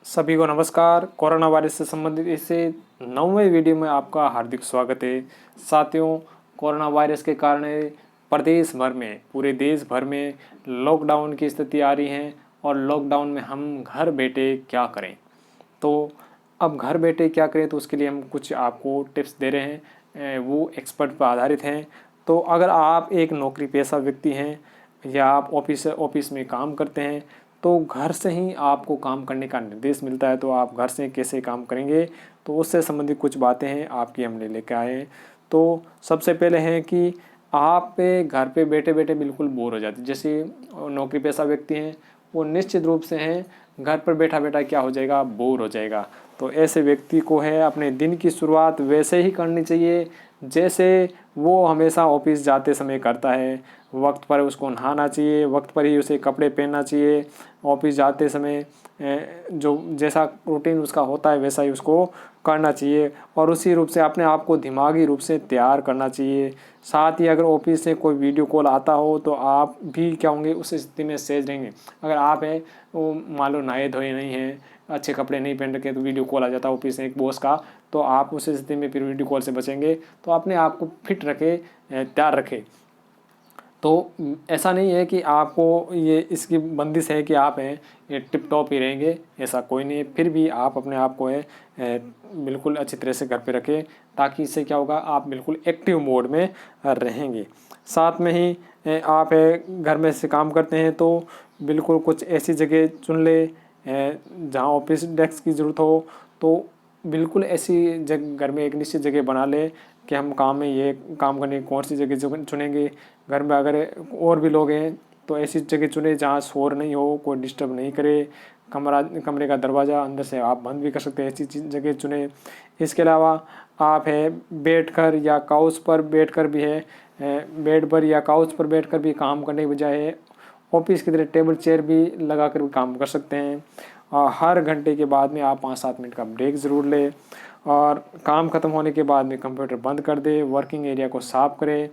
सभी को नमस्कार। कोरोना वायरस से संबंधित इस 9वें वीडियो में आपका हार्दिक स्वागत है। साथियों, कोरोना वायरस के कारण प्रदेश भर में, पूरे देश भर में लॉकडाउन की स्थिति आ रही है और लॉकडाउन में हम घर बैठे क्या करें। तो अब घर बैठे क्या करें, तो उसके लिए हम कुछ आपको टिप्स दे रहे हैं, वो एक्सपर्ट पर आधारित हैं। तो अगर आप एक नौकरी पेशा व्यक्ति हैं या आप ऑफिस में काम करते हैं, तो घर से ही आपको काम करने का निर्देश मिलता है। तो आप घर से कैसे काम करेंगे, तो उससे संबंधित कुछ बातें हैं आपकी हमने लेकर आए हैं। तो सबसे पहले है कि आप घर पे बैठे बैठे बिल्कुल बोर हो जाते, जैसे नौकरी पेशा व्यक्ति हैं वो निश्चित रूप से हैं घर पर बैठा बैठा क्या हो जाएगा, बोर हो जाएगा। तो ऐसे व्यक्ति को है अपने दिन की शुरुआत वैसे ही करनी चाहिए जैसे वो हमेशा ऑफिस जाते समय करता है। वक्त पर उसको नहाना चाहिए, वक्त पर ही उसे कपड़े पहनना चाहिए। ऑफिस जाते समय जो जैसा रूटीन उसका होता है वैसा ही उसको करना चाहिए और उसी रूप से अपने आप को दिमागी रूप से तैयार करना चाहिए। साथ ही अगर ऑफिस से कोई वीडियो कॉल आता हो तो आप भी क्या होंगे, उस स्थिति में सहज रहेंगे। अगर आप हैं वो मान लो नहाए धोए नहीं हैं, अच्छे कपड़े नहीं पहन रखे, तो वीडियो कॉल आ जाता है ऑफिस से एक बॉस का, तो आप उस स्थिति में फिर वीडियो कॉल से बचेंगे। तो अपने आप को फिट रखें, तैयार रखें। तो ऐसा नहीं है कि आपको ये इसकी बंदिश है कि आप हैं ये टिप टॉप ही रहेंगे, ऐसा कोई नहीं है। फिर भी आप अपने आप को है बिल्कुल अच्छी तरह से घर पे रखें, ताकि इससे क्या होगा, आप बिल्कुल एक्टिव मोड में रहेंगे। साथ में ही आप घर में से काम करते हैं तो बिल्कुल कुछ ऐसी जगह चुन ले जहाँ ऑफिस डेस्क की ज़रूरत हो। तो बिल्कुल ऐसी जगह घर में एक निश्चित जगह बना ले कि हम काम में ये काम करने की कौन सी जगह चुनेंगे। घर में अगर और भी लोग हैं तो ऐसी जगह चुने जहाँ शोर नहीं हो, कोई डिस्टर्ब नहीं करे। कमरे का दरवाज़ा अंदर से आप बंद भी कर सकते हैं, ऐसी जगह चुने। इसके अलावा आप है बैठकर या काउच पर बैठकर भी है बेड पर या काउच पर बैठकर भी काम करने के बजाय ऑफिस की तरह टेबल चेयर भी लगा कर काम कर सकते हैं। और हर घंटे के बाद में आप 5-7 मिनट का ब्रेक ज़रूर लें और काम ख़त्म होने के बाद में कंप्यूटर बंद कर दें, वर्किंग एरिया को साफ़ करें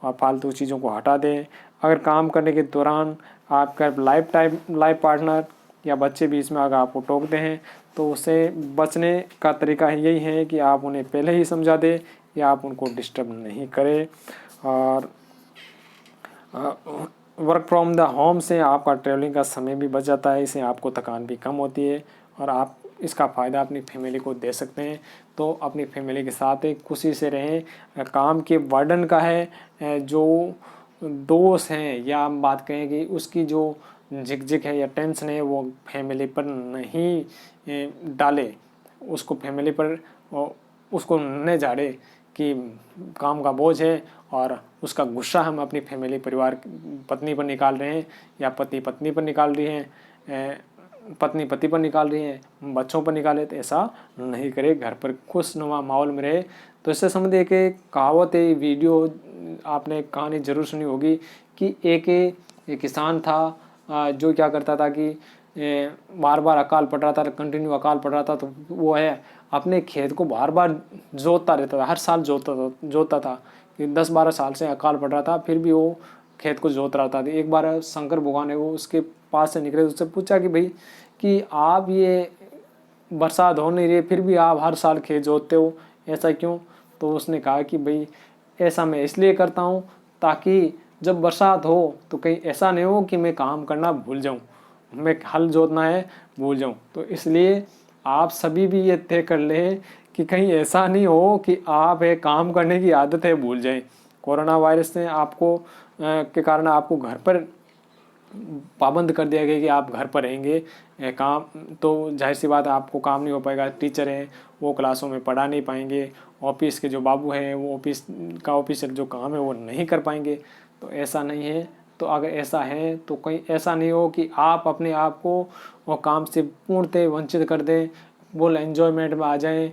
और फालतू चीज़ों को हटा दें। अगर काम करने के दौरान आपका लाइफ पार्टनर या बच्चे बीच में अगर आपको टोकते हैं तो उससे बचने का तरीका यही है कि आप उन्हें पहले ही समझा दें या आप उनको डिस्टर्ब नहीं करें। और वर्क फ्रॉम द होम से आपका ट्रैवलिंग का समय भी बच जाता है, इससे आपको थकान भी कम होती है और आप इसका फ़ायदा अपनी फैमिली को दे सकते हैं। तो अपनी फैमिली के साथ एक खुशी से रहें। काम के बर्डन का है जो दोष हैं या हम बात करें कि उसकी जो झिकझिक है या टेंशन है वो फैमिली पर नहीं डाले, उसको फैमिली पर उसको न झाड़े कि काम का बोझ है और उसका गुस्सा हम अपनी फैमिली परिवार पत्नी पर निकाल रहे हैं या पति पत्नी पर निकाल रही हैं, पत्नी पति पर निकाल रही हैं, बच्चों पर निकाले। तो ऐसा नहीं करे, घर पर खुशनुमा माहौल में रहे। तो इससे संबंधित एक कहावत है, वीडियो आपने कहानी जरूर सुनी होगी कि एक किसान था जो क्या करता था कि बार बार अकाल पड़ रहा था, कंटिन्यू अकाल पड़ रहा था, तो वो है अपने खेत को बार बार जोतता रहता था, हर साल जोतता था कि 10-12 साल से अकाल पड़ रहा था, फिर भी वो खेत को जोत रहा था। एक बार शंकर भगवान है वो उसके पास से निकले, उससे पूछा कि भाई कि आप ये बरसात हो नहीं रही फिर भी आप हर साल खेत जोतते हो, ऐसा क्यों? तो उसने कहा कि भाई ऐसा मैं इसलिए करता हूँ ताकि जब बरसात हो तो कहीं ऐसा नहीं हो कि मैं काम करना भूल जाऊँ, मैं हल जोतना है भूल जाऊँ। तो इसलिए आप सभी भी ये तय कर लें कि कहीं ऐसा नहीं हो कि आप एक काम करने की आदत है भूल जाएं। कोरोना वायरस ने आपको के कारण आपको घर पर पाबंद कर दिया गया कि आप घर पर रहेंगे काम, तो जाहिर सी बात है आपको काम नहीं हो पाएगा। टीचर हैं वो क्लासों में पढ़ा नहीं पाएंगे, ऑफिस के जो बाबू हैं वो ऑफिशियल जो काम है वो नहीं कर पाएंगे। तो ऐसा नहीं है। तो अगर ऐसा है तो कहीं ऐसा नहीं हो कि आप अपने आप को वो काम से पूर्णतः वंचित कर दें, वो एन्जॉयमेंट में आ जाएं।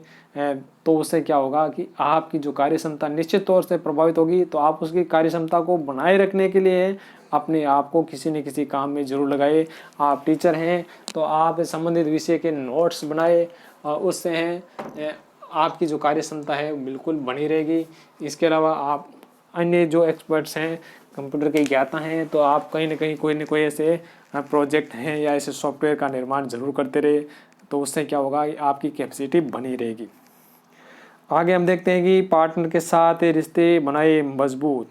तो उससे क्या होगा कि आपकी जो कार्य क्षमता निश्चित तौर से प्रभावित होगी। तो आप उसकी कार्य क्षमता को बनाए रखने के लिए अपने आप को किसी न किसी काम में ज़रूर लगाए। आप टीचर हैं तो आप संबंधित विषय के नोट्स बनाए, उससे हैं आपकी जो कार्य क्षमता है बिल्कुल बनी रहेगी। इसके अलावा आप अन्य जो एक्सपर्ट्स हैं, कंप्यूटर के ज्ञाता हैं, तो आप कहीं ना कहीं कोई न कोई ऐसे प्रोजेक्ट हैं या ऐसे सॉफ्टवेयर का निर्माण ज़रूर करते रहे। तो उससे क्या होगा, आपकी कैपेसिटी बनी रहेगी। आगे हम देखते हैं कि पार्टनर के साथ रिश्ते बनाए मजबूत।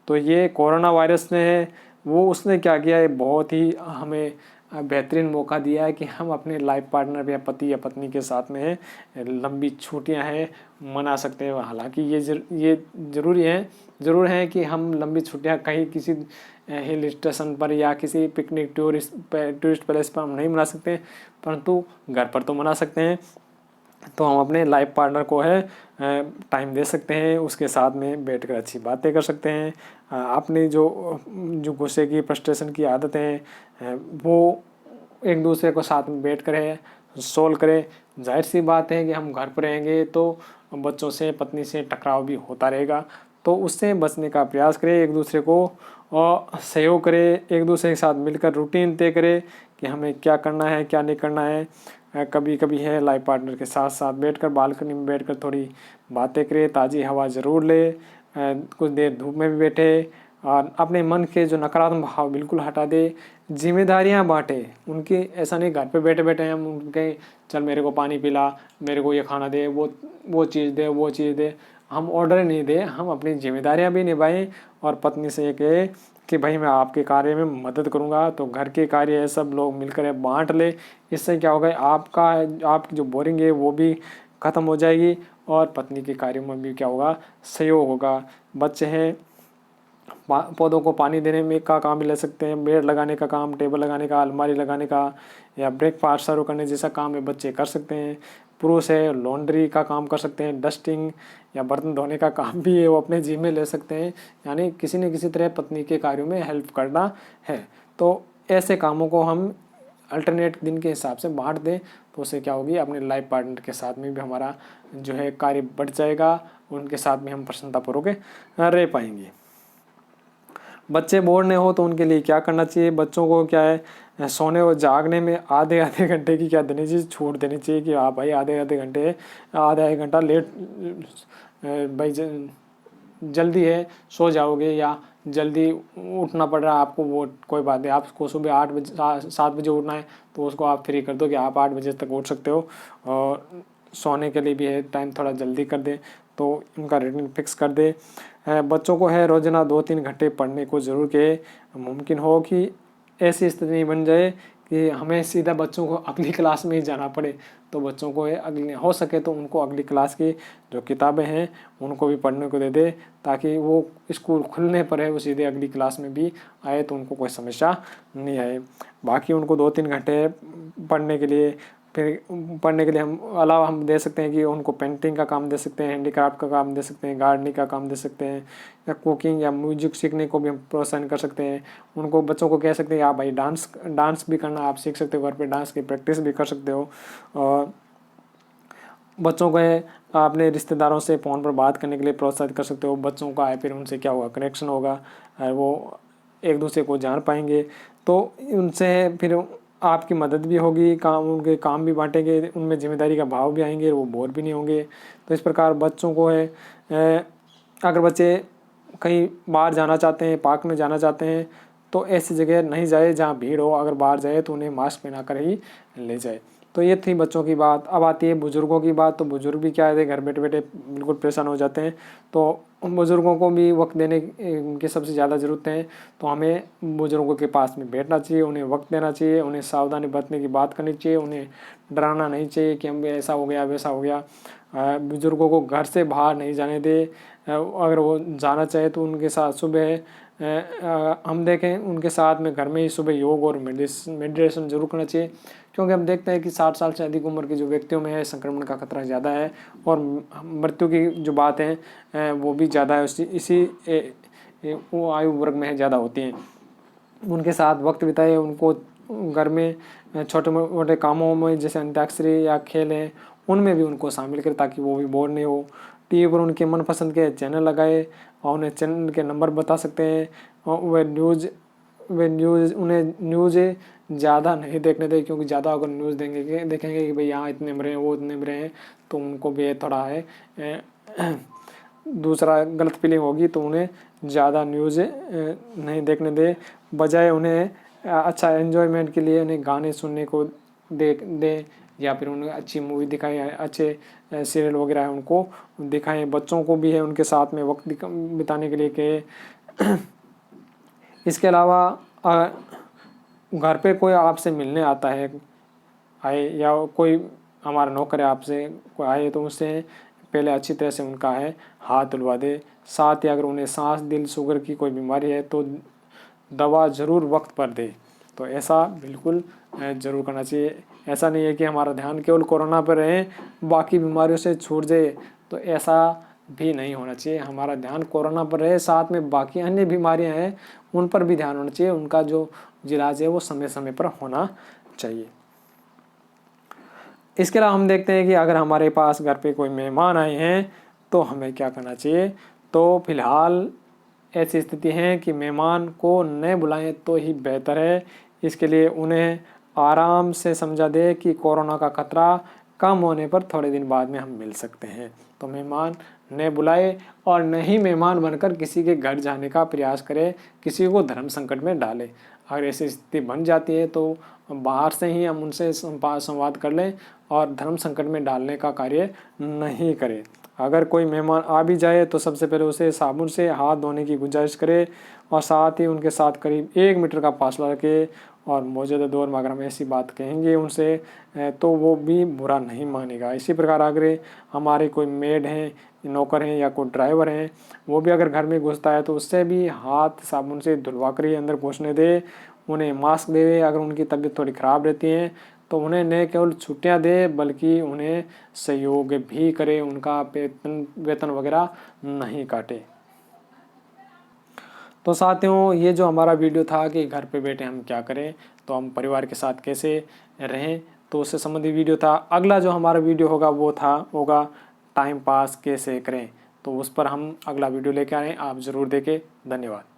तो ये कोरोना वायरस ने वो उसने क्या किया है, बहुत ही हमें बेहतरीन मौका दिया है कि हम अपने लाइफ पार्टनर या पति या पत्नी के साथ में लंबी छुट्टियां हैं मना सकते हैं। हालांकि ये ज़रूर है कि हम लंबी छुट्टियां कहीं किसी हिल स्टेशन पर या किसी पिकनिक टूरिस्ट प्लेस पर हम नहीं मना सकते, परंतु घर पर तो मना सकते हैं। तो हम अपने लाइफ पार्टनर को है टाइम दे सकते हैं, उसके साथ में बैठकर अच्छी बातें कर सकते हैं। अपनी जो गुस्से की फ्रस्ट्रेशन की आदतें हैं वो एक दूसरे को साथ में बैठ कर है सोल्व करें। जाहिर सी बात है कि हम घर पर रहेंगे तो बच्चों से पत्नी से टकराव भी होता रहेगा, तो उससे बचने का प्रयास करें, एक दूसरे को और सहयोग करें, एक दूसरे के साथ मिलकर रूटीन तय करें कि हमें क्या करना है क्या नहीं करना है। कभी कभी है लाइफ पार्टनर के साथ साथ बैठकर बालकनी में बैठकर थोड़ी बातें करें, ताज़ी हवा ज़रूर ले, कुछ देर धूप में भी बैठे और अपने मन के जो नकारात्मक भाव बिल्कुल हटा दे। जिम्मेदारियां बांटे उनकी, ऐसा नहीं घर पे बैठे बैठे हम उनके चल मेरे को पानी पिला, मेरे को ये खाना दे, वो चीज़ दे, वो चीज़ दे, हम ऑर्डर नहीं दे, हम अपनी जिम्मेदारियां भी निभाएं और पत्नी से कहे कि भाई मैं आपके कार्य में मदद करूंगा, तो घर के कार्य है सब लोग मिलकर बांट ले। इससे क्या होगा, आपकी जो बोरिंग है वो भी ख़त्म हो जाएगी और पत्नी के कार्यों में भी क्या होगा, सहयोग होगा। बच्चे हैं, पौधों को पानी देने में का काम भी ले सकते हैं, बेड लगाने का काम, टेबल लगाने का, अलमारी लगाने का या ब्रेकफास्ट सर्व करने जैसा काम है बच्चे कर सकते हैं। पुरुष है लॉन्ड्री का काम कर सकते हैं, डस्टिंग या बर्तन धोने का काम भी है वो अपने जिम्मे ले सकते हैं। यानी किसी न किसी तरह पत्नी के कार्यों में हेल्प करना है। तो ऐसे कामों को हम अल्टरनेट दिन के हिसाब से बांट दें तो उससे क्या होगी, अपने लाइफ पार्टनर के साथ में भी हमारा जो है कार्य बढ़ जाएगा, उनके साथ में हम प्रसन्नतापूर्वक रह पाएंगे। बच्चे बोर नहीं हो तो उनके लिए क्या करना चाहिए, बच्चों को क्या है सोने और जागने में आधे घंटे की क्या देनी चाहिए, छूट देनी चाहिए कि हाँ भाई आधे घंटे आधा एक घंटा लेट भाई जल्दी है सो जाओगे या जल्दी उठना पड़ रहा है आपको, वो कोई बात नहीं, आपको सुबह 8 बजे 7 बजे उठना है तो उसको आप फ्री कर दो कि आप 8 बजे तक उठ सकते हो। और सोने के लिए भी है टाइम थोड़ा जल्दी कर दे, तो उनका रूटीन फिक्स कर दे। बच्चों को है रोजाना 2-3 घंटे पढ़ने को ज़रूर कहे। मुमकिन हो कि ऐसी स्थिति नहीं बन जाए कि हमें सीधा बच्चों को अगली क्लास में ही जाना पड़े, तो बच्चों को अगली हो सके तो उनको अगली क्लास की जो किताबें हैं उनको भी पढ़ने को दे दे, ताकि वो स्कूल खुलने पर है वो सीधे अगली क्लास में भी आए तो उनको कोई समस्या नहीं आए। बाकी उनको 2-3 घंटे पढ़ने के लिए हम अलावा हम दे सकते हैं कि उनको पेंटिंग का काम दे सकते हैं, हैंडीक्राफ्ट का काम दे सकते हैं, गार्डनिंग का काम दे सकते हैं, या कुकिंग या म्यूजिक सीखने को भी हम प्रोत्साहन कर सकते हैं। उनको बच्चों को कह सकते हैं आप भाई डांस भी करना आप सीख सकते हो, घर पे डांस की प्रैक्टिस भी कर सकते हो। और बच्चों को अपने रिश्तेदारों से फ़ोन पर बात करने के लिए प्रोत्साहित कर सकते हो। बच्चों का है फिर उनसे क्या होगा, कनेक्शन होगा, वो एक दूसरे को जान पाएंगे, तो उनसे फिर आपकी मदद भी होगी, उनके काम भी बांटेंगे, उनमें जिम्मेदारी का भाव भी आएंगे, वो बोर भी नहीं होंगे। तो इस प्रकार बच्चों को है अगर बच्चे कहीं बाहर जाना चाहते हैं, पार्क में जाना चाहते हैं, तो ऐसी जगह नहीं जाए जहाँ भीड़ हो, अगर बाहर जाए तो उन्हें मास्क पहना कर ही ले जाए। तो ये थी बच्चों की बात। अब आती है बुज़ुर्गों की बात। तो बुज़ुर्ग भी क्या है, घर बैठे बैठे बिल्कुल परेशान हो जाते हैं, तो उन बुज़ुर्गों को भी वक्त देने की सबसे ज़्यादा ज़रूरत है। तो हमें बुज़ुर्गों के पास में बैठना चाहिए, उन्हें वक्त देना चाहिए, उन्हें सावधानी बरतने की बात करनी चाहिए, उन्हें डराना नहीं चाहिए कि हम ऐसा हो गया वैसा हो गया। बुज़ुर्गों को घर से बाहर नहीं जाने दे, अगर वो जाना चाहे तो उनके साथ सुबह हम देखें उनके साथ में घर में ही सुबह योग और मेडिटेशन जरूर करना चाहिए, क्योंकि हम देखते हैं कि 60 साल से अधिक उम्र के जो व्यक्तियों में है संक्रमण का खतरा ज़्यादा है और मृत्यु की जो बात है वो भी ज़्यादा है, इसी वो आयु वर्ग में ज़्यादा होती हैं। उनके साथ वक्त बिताए, उनको घर में छोटे मोटे कामों में जैसे अंताक्षरी या खेल हैं उनमें भी उनको शामिल करें ताकि वो भी बोर नहीं हो। टीवी पर उनके मनपसंद के चैनल लगाए और उन्हें चैनल के नंबर बता सकते हैं। और वे उन्हें न्यूज़ ज़्यादा नहीं देखने दें, क्योंकि ज़्यादा अगर न्यूज़ देखेंगे कि भाई यहाँ इतने मरे हैं वो इतने मरे हैं, तो उनको भी थोड़ा है दूसरा गलत फीलिंग होगी, तो उन्हें ज़्यादा न्यूज़ नहीं देखने दें। बजाय उन्हें अच्छा एन्जॉयमेंट के लिए उन्हें गाने सुनने को दें, या फिर उन्हें अच्छी मूवी दिखाएं, अच्छे सीरियल वगैरह है उनको दिखाएं। बच्चों को भी है उनके साथ में वक्त बिताने के लिए कहें। इसके अलावा घर पे कोई आपसे मिलने आता है आए, या कोई हमारा नौकर है आपसे कोई आए, तो उससे पहले अच्छी तरह से उनका है हाथ धुलवा दे। साथ ही अगर उन्हें सांस, दिल, शुगर की कोई बीमारी है तो दवा ज़रूर वक्त पर दे। तो ऐसा बिल्कुल ज़रूर करना चाहिए। ऐसा नहीं है कि हमारा ध्यान केवल कोरोना पर रहे, बाकी बीमारियों से छूट जाए, तो ऐसा भी नहीं होना चाहिए। हमारा ध्यान कोरोना पर रहे, साथ में बाकी अन्य बीमारियां हैं उन पर भी ध्यान होना चाहिए। उनका जो इलाज है वो समय समय पर होना चाहिए। इसके अलावा हम देखते हैं कि अगर हमारे पास घर पे कोई मेहमान आए हैं तो हमें क्या करना चाहिए। तो फिलहाल ऐसी स्थिति है कि मेहमान को न बुलाएं तो ही बेहतर है। इसके लिए उन्हें आराम से समझा दे कि कोरोना का खतरा कम होने पर थोड़े दिन बाद में हम मिल सकते हैं। तो मेहमान न बुलाए और न ही मेहमान बनकर किसी के घर जाने का प्रयास करे, किसी को धर्म संकट में डाले। अगर ऐसी स्थिति बन जाती है तो बाहर से ही हम उनसे संवाद कर लें और धर्म संकट में डालने का कार्य नहीं करें। अगर कोई मेहमान आ भी जाए तो सबसे पहले उसे साबुन से हाथ धोने की गुजारिश करें और साथ ही उनके साथ करीब 1 मीटर का फासला रखें। और मौजूदा दौर में अगर हम ऐसी बात कहेंगे उनसे तो वो भी बुरा नहीं मानेगा। इसी प्रकार अगर हमारे कोई मेड हैं, नौकर हैं या कोई ड्राइवर हैं, वो भी अगर घर में घुसता है तो उससे भी हाथ साबुन से धुलवा कर ही अंदर घुसने दे। उन्हें मास्क दे। अगर उनकी तबीयत थोड़ी ख़राब रहती है तो उन्हें न केवल छुट्टियां दे बल्कि उन्हें सहयोग भी करे, उनका वेतन वगैरह नहीं काटे। तो साथियों, ये जो हमारा वीडियो था कि घर पे बैठे हम क्या करें, तो हम परिवार के साथ कैसे रहें, तो उससे संबंधित वीडियो था। अगला जो हमारा वीडियो होगा वो होगा टाइम पास कैसे करें। तो उस पर हम अगला वीडियो लेके आए, आप ज़रूर देखें। धन्यवाद।